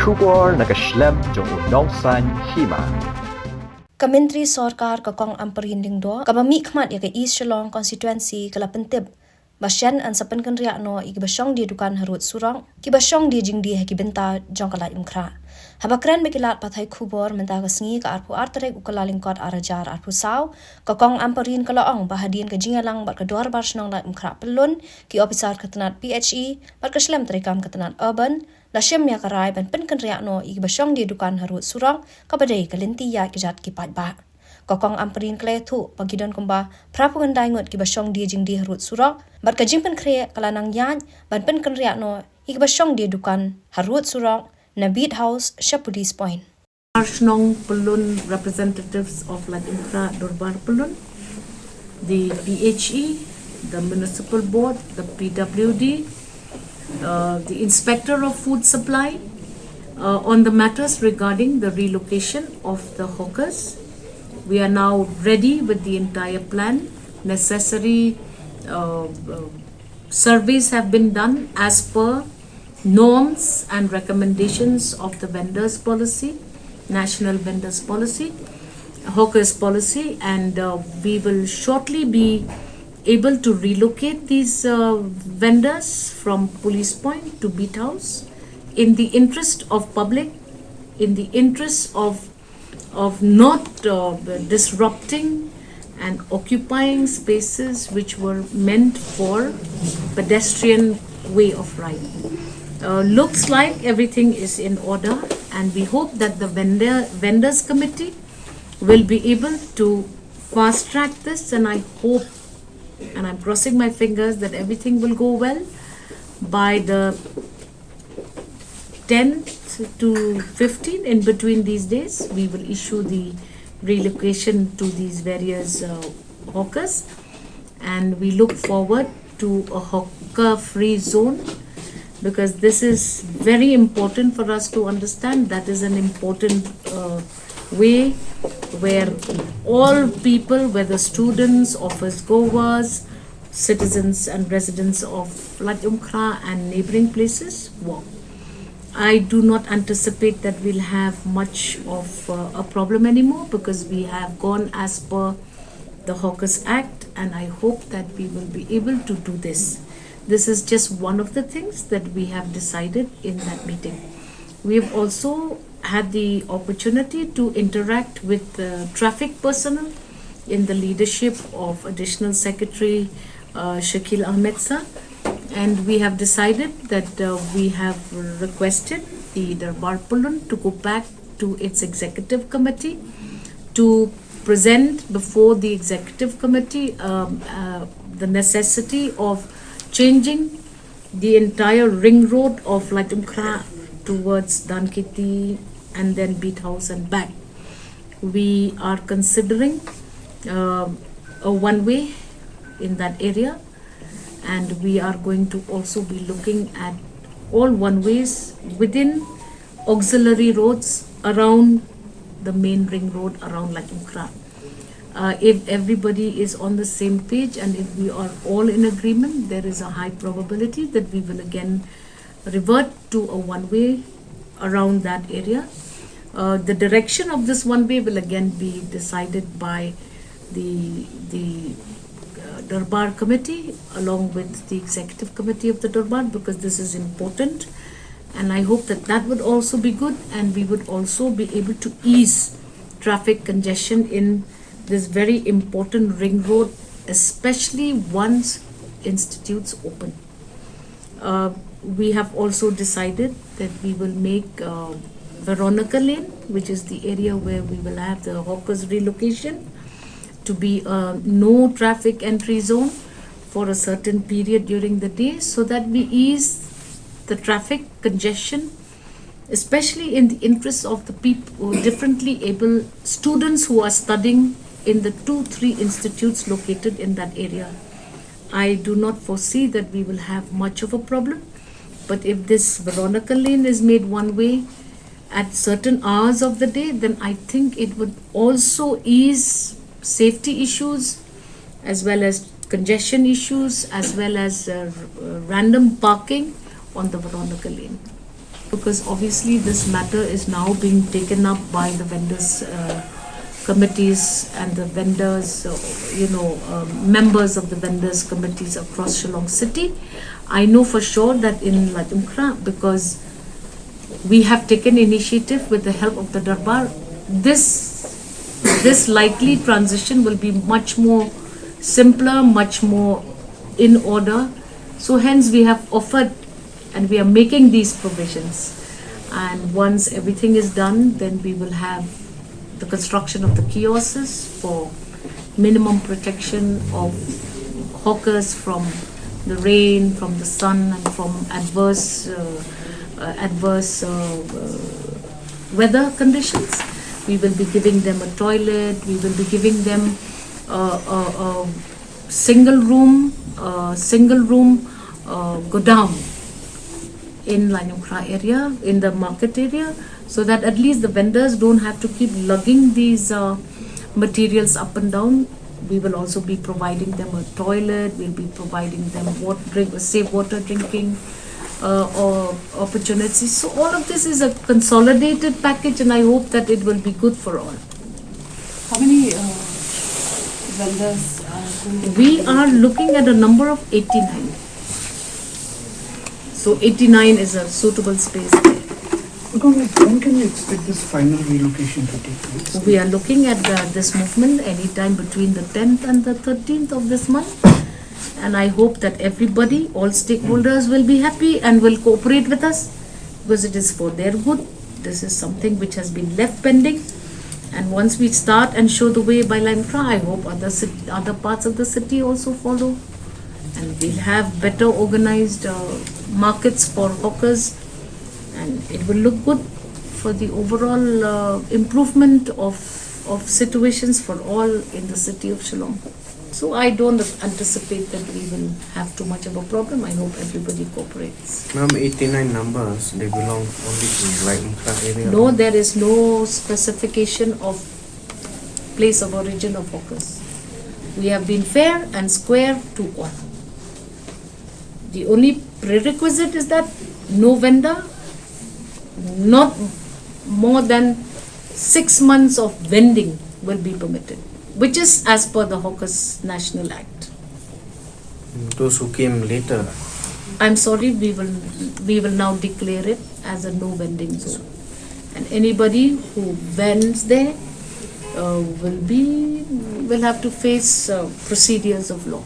Shubor nakaslem jong unongsan Hima. Kementri Sorkar kakong amperinding do kabami khmat ya ke East Shillong constituency kala pentib Basyan an sa Pynkynriah no igi Shong di Dukan Harud Surok Kiba Shong di jing di heki benta jong kala imkra habakran bekilat pathai khubor menta ka sngi ka arpu arterek ukala lingkot arajar arpu saw kakong amperin kala ong bahadin ka jingalang bar ka dor bar snong la imkra pelun ki officer ketenat PHE bar ka shlem trekam ketenat urban la shem ya karai ban Pynkynriah no igi Shong di Dukan Harud Surok ka badai ka lenti ya ki jat ki ba kokong amperin kle thu pagidon kumba propaganda ngot ki Shong di jing di Harud Surok bar ka jing Pynkynriah kalanang yan ban Pynkynriah no igi Shong di Dukan Harud Surok na Beat House Shah Police Point. Shong Pulun representatives of Ladimkra Durbar Pulun, the PHE, the Municipal Board, the PWD, the Inspector of Food Supply on the matters regarding the relocation of the hawkers. We are now ready with the entire plan. Necessary surveys have been done as per norms and recommendations of the vendors policy, national vendors policy, hawkers policy, and we will shortly be able to relocate these vendors from Police Point to Beat House in the interest of public, in the interest of not disrupting and occupying spaces which were meant for pedestrian way of riding. Looks like everything is in order, and we hope that the vendors committee will be able to fast track this, and I hope, and I'm crossing my fingers, that everything will go well. By the 10th to 15th, in between these days, we will issue the relocation to these various hawkers, and we look forward to a hawker free zone, because this is very important for us to understand. That is an important way where all people, whether students, office goers, citizens and residents of Ladimkra and neighboring places walk. I do not anticipate that we'll have much of a problem anymore, because we have gone as per the Hawkers Act, and I hope that we will be able to do this. This is just one of the things that we have decided in that meeting. We have also had the opportunity to interact with traffic personnel in the leadership of Additional Secretary Shakil Ahmed Sir, and we have decided that we have requested the Durbar Pulun to go back to its executive committee to present before the executive committee the necessity of changing the entire ring road of Ladimkra towards Dankiti and then Beat House and back. We are considering a one-way in that area, and we are going to also be looking at all one-ways within auxiliary roads around the main ring road around Ladimkra. If everybody is on the same page and if we are all in agreement, there is a high probability that we will again revert to a one-way around that area. The direction of this one-way will again be decided by the Durbar committee along with the executive committee of the Durbar, because this is important, and I hope that that would also be good, and we would also be able to ease traffic congestion in this very important ring road, especially once institutes open. We have also decided that we will make Veronica Lane, which is the area where we will have the hawkers relocation, to be a no traffic entry zone for a certain period during the day, so that we ease the traffic congestion, especially in the interest of the people, differently able students who are studying in the 2-3 institutes located in that area. I do not foresee that we will have much of a problem, but if this Veronica Lane is made one way at certain hours of the day, then I think it would also ease safety issues as well as congestion issues as well as random parking on the Veronica Lane. because obviously this matter is now being taken up by the vendors committees and the vendors, members of the vendors committees across Shillong City. I know for sure that in Lajumkra, because we have taken initiative with the help of the Darbar, this likely transition will be much more simpler, much more in order. So hence we have offered and we are making these provisions. And once everything is done, then we will have the construction of the kiosks for minimum protection of hawkers from the rain, from the sun, and from adverse weather conditions. We will be giving them a toilet. We will be giving them a single room godown in Lanyukra area, in the market area, so that at least the vendors don't have to keep lugging these materials up and down. We will also be providing them a toilet. We'll be providing them safe water drinking opportunities. So all of this is a consolidated package, and I hope that it will be good for all. How many vendors are going to We are looking at a number of 89. So 89 is a suitable space there. When can you expect this final relocation to take place? We are looking at this movement anytime between the 10th and the 13th of this month. And I hope that everybody, all stakeholders will be happy and will cooperate with us, because it is for their good. This is something which has been left pending. And once we start and show the way by Limekra, I hope other parts of the city also follow. And we'll have better organized markets for hawkers. And it will look good for the overall improvement of situations for all in the city of Shillong. So I don't anticipate that we will have too much of a problem. I hope everybody cooperates. Ma'am, 89 numbers, they belong only to Lajumkra area? No, there is no specification of place of origin of hawkers. We have been fair and square to all. The only prerequisite is that no vendor, not more than 6 months of vending will be permitted, which is as per the Hawkers National Act. Those who came later. I'm sorry, we will now declare it as a no vending zone, and anybody who vends there will have to face procedures of law.